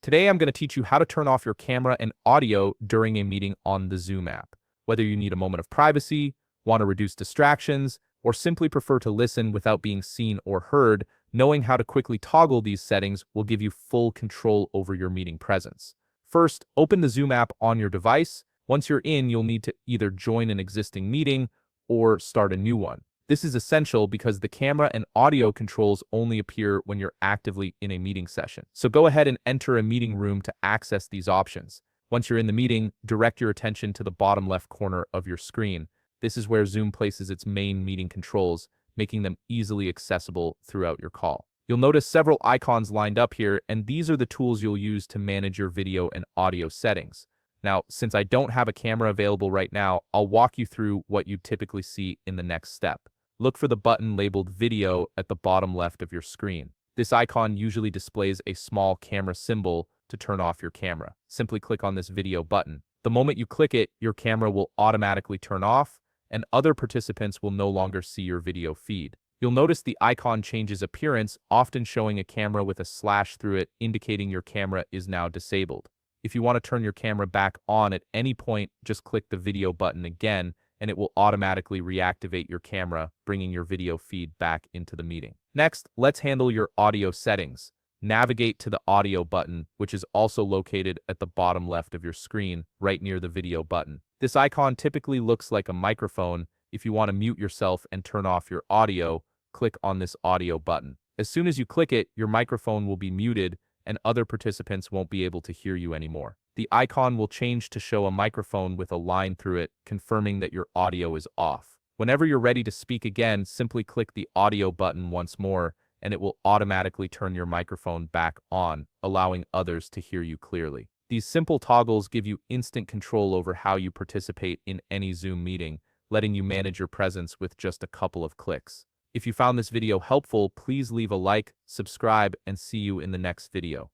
Today, I'm going to teach you how to turn off your camera and audio during a meeting on the Zoom app. Whether you need a moment of privacy, want to reduce distractions, or simply prefer to listen without being seen or heard, knowing how to quickly toggle these settings will give you full control over your meeting presence. First, open the Zoom app on your device. Once you're in, you'll need to either join an existing meeting or start a new one. This is essential because the camera and audio controls only appear when you're actively in a meeting session. So go ahead and enter a meeting room to access these options. Once you're in the meeting, direct your attention to the bottom left corner of your screen. This is where Zoom places its main meeting controls, making them easily accessible throughout your call. You'll notice several icons lined up here, and these are the tools you'll use to manage your video and audio settings. Now, since I don't have a camera available right now, I'll walk you through what you typically see in the next step. Look for the button labeled Video at the bottom left of your screen. This icon usually displays a small camera symbol to turn off your camera. Simply click on this video button. The moment you click it, your camera will automatically turn off, and other participants will no longer see your video feed. You'll notice the icon changes appearance, often showing a camera with a slash through it, indicating your camera is now disabled. If you want to turn your camera back on at any point, just click the video button again, and it will automatically reactivate your camera, bringing your video feed back into the meeting. Next, let's handle your audio settings. Navigate to the audio button, which is also located at the bottom left of your screen, right near the video button. This icon typically looks like a microphone. If you want to mute yourself and turn off your audio, click on this audio button. As soon as you click it, your microphone will be muted and other participants won't be able to hear you anymore. The icon will change to show a microphone with a line through it, confirming that your audio is off. Whenever you're ready to speak again, simply click the audio button once more, and it will automatically turn your microphone back on, allowing others to hear you clearly. These simple toggles give you instant control over how you participate in any Zoom meeting, letting you manage your presence with just a couple of clicks. If you found this video helpful, please leave a like, subscribe, and see you in the next video.